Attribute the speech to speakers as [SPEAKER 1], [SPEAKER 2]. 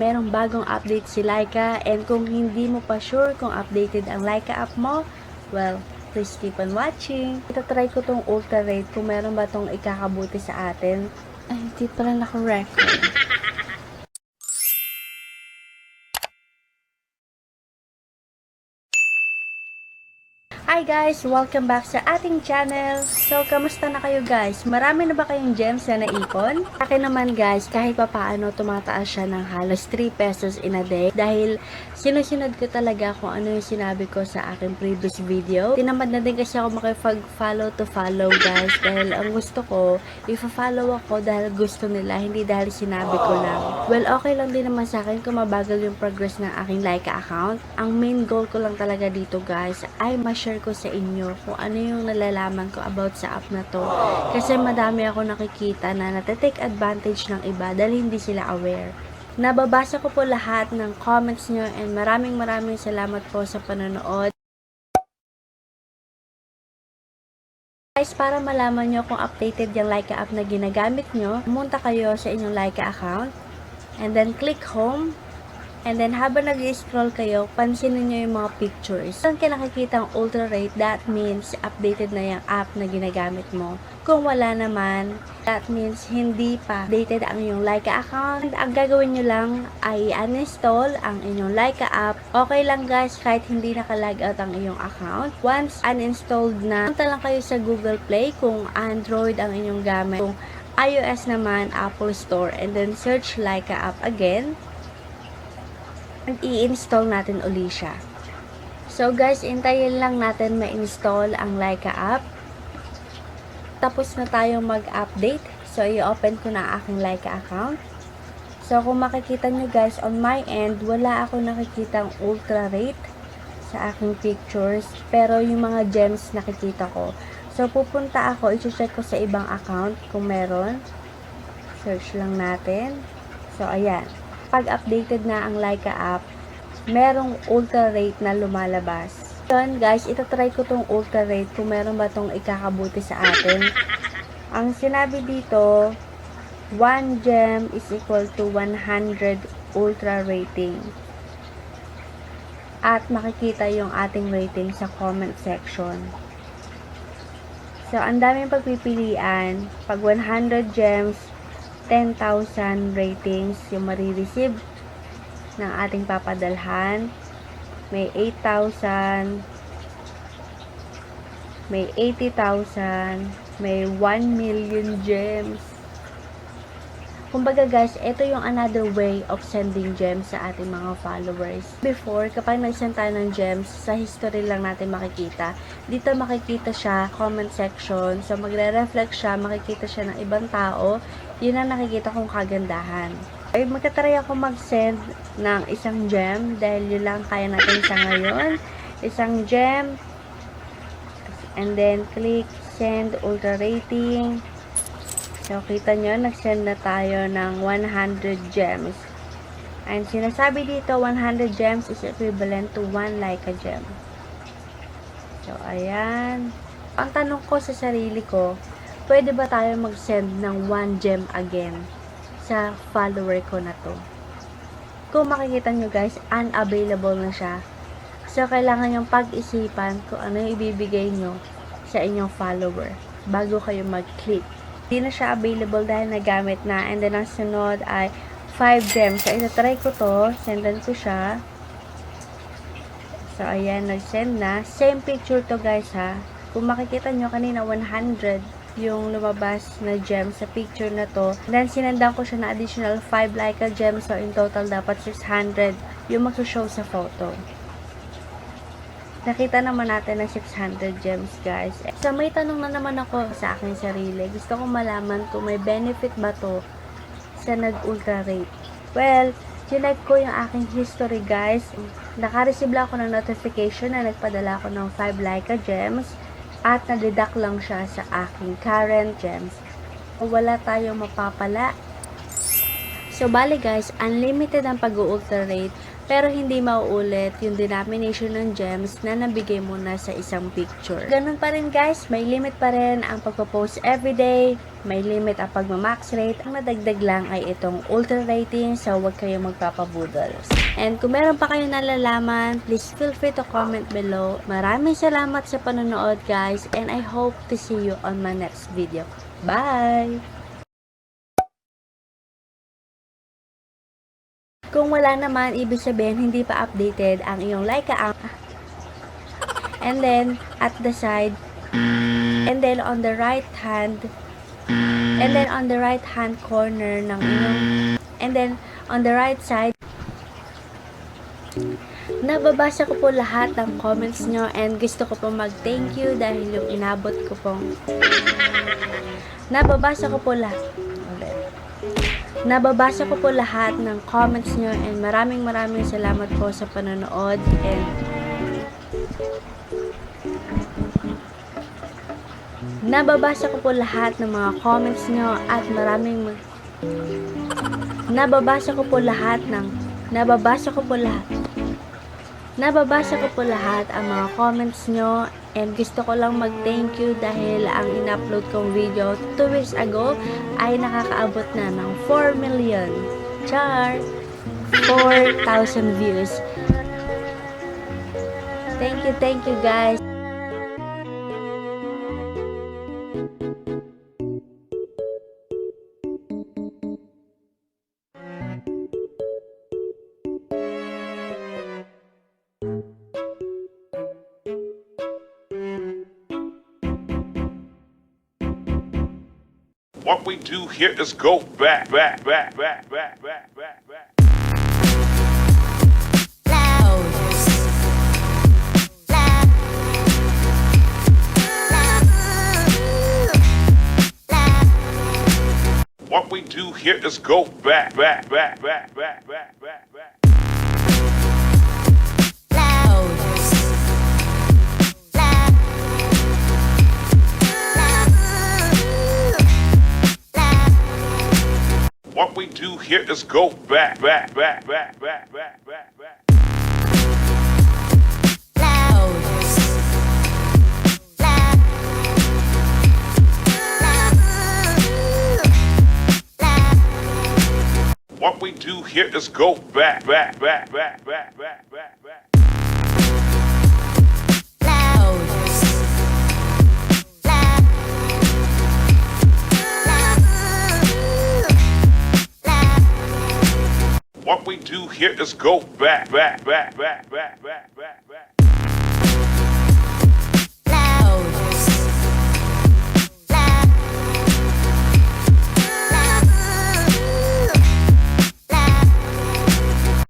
[SPEAKER 1] Merong bagong update si Lyka, and kung hindi mo pa sure kung updated ang Lyka app mo, well, please keep on watching. Itatry ko tong ultra rate kung meron ba tong ikakabuti sa atin. Ay, hindi pala naka-record. Hi guys! Welcome back sa ating channel. So, kamusta na kayo guys? Marami na ba kayong gems na naipon? Akin naman guys, kahit pa paano tumataas siya ng halos 3 pesos in a day dahil sinusunod ko talaga kung ano yung sinabi ko sa aking previous video. Tinamad na din kasi ako makipag-follow to follow guys dahil ang gusto ko, ifa-follow ako dahil gusto nila, hindi dahil sinabi ko lang. Well, okay lang din naman sa akin kung mabagal yung progress ng aking Lyka account. Ang main goal ko lang talaga dito guys ay ma-share ko sa inyo kung ano yung nalalaman ko about sa app na to. Kasi madami ako nakikita na natetake advantage ng iba dahil hindi sila aware. Nababasa ko po lahat ng comments nyo and maraming salamat po sa panonood. Guys, para malaman nyo kung updated yung Lyka app na ginagamit nyo, pumunta kayo sa inyong Lyka account and then click home. And then, habang nag-scroll kayo, pansinin nyo yung mga pictures. Kung nakikita ang ultra rate, that means updated na yung app na ginagamit mo. Kung wala naman, that means hindi pa updated ang inyong Lyka account. Ang gagawin nyo lang ay uninstall ang inyong Lyka app. Okay lang guys, kahit hindi naka-log out ang inyong account. Once uninstalled na, punta lang kayo sa Google Play kung Android ang inyong gamit. Kung iOS naman, Apple Store. And then, search Lyka app again. I-install natin uli siya. So guys, intayin lang natin ma-install ang Lyka app. Tapos na tayong mag-update. So i-open ko na aking Lyka account. So kung makikita nyo guys, on my end, wala ako nakikitang ultra rate sa aking pictures. Pero yung mga gems nakikita ko. So pupunta ako, i-check ko sa ibang account kung meron. Search lang natin. So ayan. Pag updated na ang Lyka app, merong ultra rate na lumalabas. Yun guys, itatry ko tong ultra rate kung meron ba tong ikakabuti sa atin. Ang sinabi dito, 1 gem is equal to 100 ultra rating. At makikita yung ating rating sa comment section. So, ang daming pagpipilian. Pag 100 gems, 10,000 ratings yung marireceive ng ating papadalhan. May 8,000, may 80,000, may 1 million gems. Kumbaga guys, ito yung another way of sending gems sa ating mga followers. Before, kapag nag-send tayo ng gems, sa history lang natin makikita. Dito makikita siya, comment section. So, magre-reflect siya, makikita siya ng ibang tao. Yun ang nakikita kong kagandahan. Ay, magtatry ako mag-send ng isang gem dahil yun lang kaya natin sa ngayon. Isang gem. And then, click send ultra rating. So, kita nyo, nag-send na tayo ng 100 gems. And sinasabi dito, 100 gems is equivalent to 1 Lyka gem. So, ayan. Ang tanong ko sa sarili ko, pwede ba tayo mag-send ng 1 gem again sa follower ko na to? Kung makikita nyo guys, unavailable na siya. So, kailangan yung pag-isipan kung ano yung ibibigay nyo sa inyong follower bago kayo mag-click. Hindi na siya available dahil nagamit na. And then, ang sunod ay 5 gems. So, itatry ko to. Sendan ko siya. So, ayan. Nag-send na. Same picture to guys ha. Kung makikita nyo kanina 100 yung lumabas na gem sa picture na to. And then, sinendan ko siya na additional 5 Lyka gems. So, in total, dapat 600 yung mag-show sa photo. Nakita naman natin ng 600 gems guys. So may tanong na naman ako sa aking sarili. Gusto kong malaman kung may benefit ba to sa nag-ultra rate. Well, chinek ko yung aking history guys. Naka-receive lang ako ng notification na nagpadala ako ng 5 Lyka gems at na-deduct lang siya sa aking current gems. Wala tayong mapapala. So, bali guys, unlimited ang pag-ultrate, pero hindi mauulit yung denomination ng gems na nabigay mo na sa isang picture. Ganun pa rin guys, may limit pa rin ang pagpo-post everyday, may limit ang pagma-max rate. Ang nadagdag lang ay itong ultra rating, so huwag kayong magpapaboodles. And kung meron pa kayong nalalaman, please feel free to comment below. Maraming salamat sa panonood guys, and I hope to see you on my next video. Bye! Kung wala naman, ibig sabihin hindi pa updated ang iyong LYKAAPP. And then, at the side, and then on the right hand, and then on the right hand corner ng iyong, and then on the right side, nababasa ko po lahat ng comments nyo, and gusto ko po mag-thank you dahil yung inabot ko pong, nababasa ko po lahat ng comments nyo, and maraming salamat po sa panonood, and nababasa ko po lahat ng mga comments nyo at nababasa ko po lahat ang mga comments nyo, and gusto ko lang mag-thank you dahil ang in-upload kong video 2 weeks ago ay nakakaabot na ng 4 million. Char! 4,000 views. Thank you guys.
[SPEAKER 2] What we do here is go back. What we do here is go back. What we do here is go back. What we do here is go back. What we do here is go back.